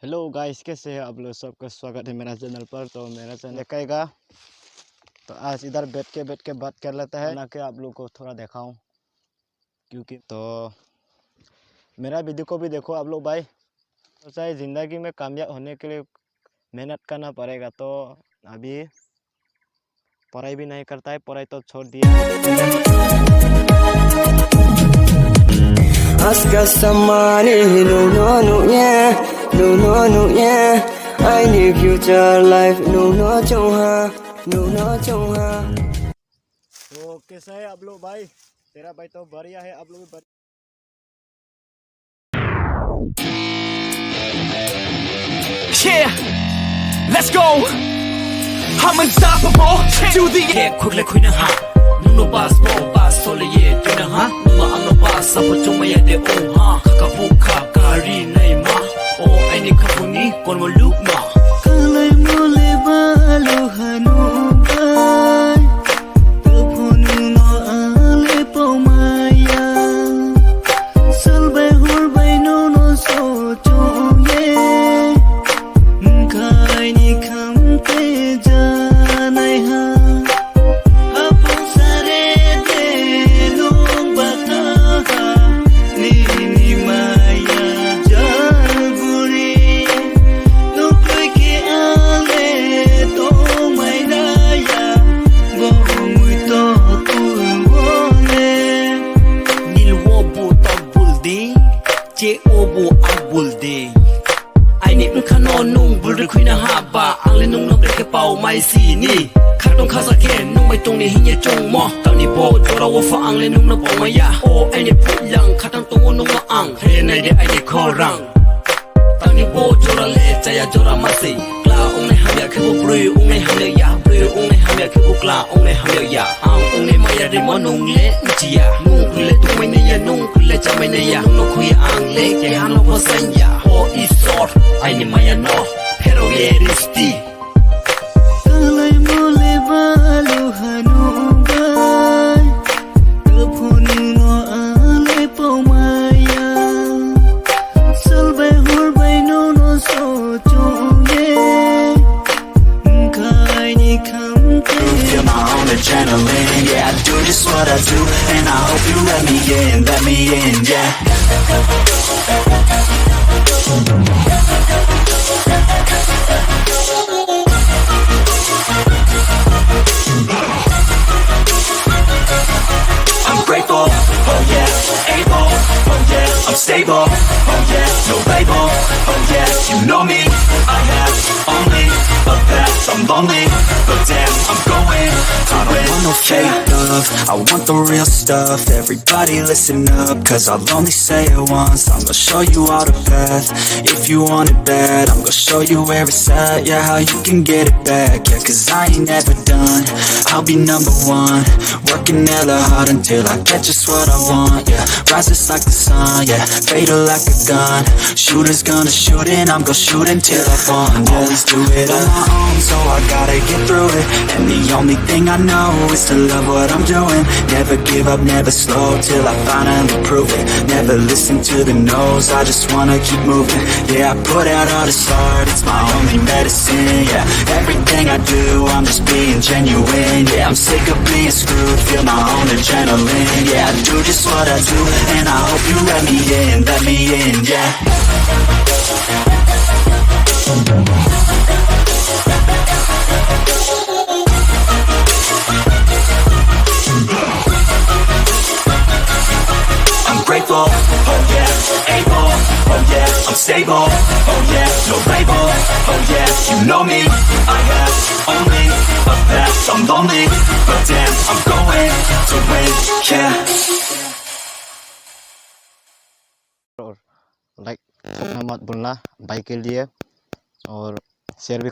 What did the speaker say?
Hello guys, कैसे हैं आप लोग? सबका स्वागत है मेरा चैनल पर। तो मेरा चैनल देखेगा तो आज इधर बैठ के बात कर लेता है ना कि आप लोग को थोड़ा दिखाऊं, क्योंकि तो मेरा वीडियो को भी देखो आप लोग भाई। तो चाहे ज़िंदगी में कामयाब होने के लिए मेहनत करना पड़ेगा। तो अभी पढ़ाई भी नहीं करता है, पढ़ाई तो छोड़ दिया I need future life, तो कैसा है आप लोग भाई? तेरा भाई तो बढ़िया है, आप लोग भी Yeah, let's go. I'm unstoppable. Do the yeah, quickly queen ha. No pass, no pass, solo yeah, do na ha. Ma ang no pass, sapo chuma ya de oh ha. Kakapu kakari na ma. Oh, any kapuni kon mo look ma. Kalay mo le balo hanu bay. Taponu no ale po maya. Salbe hur bay no so chong yeah. Obo abulde ai ni khano nung bulri khuina haba angle nung no breke pau mai si ni khatong khasa ke nung mai tong ni hinye chong mo taw ni bo jora wo fa angle nung no pau mai ya o ai ni phut yang khatang tong nung ma ang he nai de ai ni khorang taw ni bo jora le chaya jora ma si kla ong ne hamya ke bo bri ong ne hamya ya bri ong ne hamya ke bo kla ong ne hamya ya ang ong ne ma ya de mo nung le chia nung kule tu mai ne ya nung kule cha mai ne ya no khuya ang le ke ano bo sanya o isor ai ni maya no pero yeristi kalai mole balu hanu bai kapunu no ale po maya salbe hur bai no so chonge kai ni kam feel my own adrenaline, yeah, I do just what I do, and I hope you let me in, yeah. I'm grateful, oh yeah, able, oh yeah, I'm stable, oh yeah, no label, oh yeah, you know me, I have only a path, I'm lonely, but damn, I'm going to win. I don't want no fake love, I want the real stuff. Everybody listen up, cause I'll only say it once. I'm gonna show you all the path, if you want it bad. I'm gonna show you where it's at, yeah, how you can get it back. Yeah, cause I ain't never done, I'll be number one. Working hella hard until I get just what I want, yeah. Rises like the sun, yeah, fatal like a gun. Shooters gonna shoot and I'm gonna shoot until I fall. Always do it on my own, so I gotta get through it. And the only thing I know is to love what I'm doing. Never give up, never slow, till I finally prove it. Never listen to the no's, I just wanna keep moving. Yeah, I put out all this art, it's my only medicine, yeah. Everything I do, I'm just being genuine. Yeah, I'm sick of being screwed, feel my own adrenaline. Yeah, I do just what I do, and I hope you let me in, yeah. I'm grateful, oh yeah, able, oh yeah, I'm stable, oh yeah, no label, oh yeah, you know me, I have only a path, I'm lonely, but damn, I'm going to win, yeah. और like मत भूलना भाई के लिए, और share भी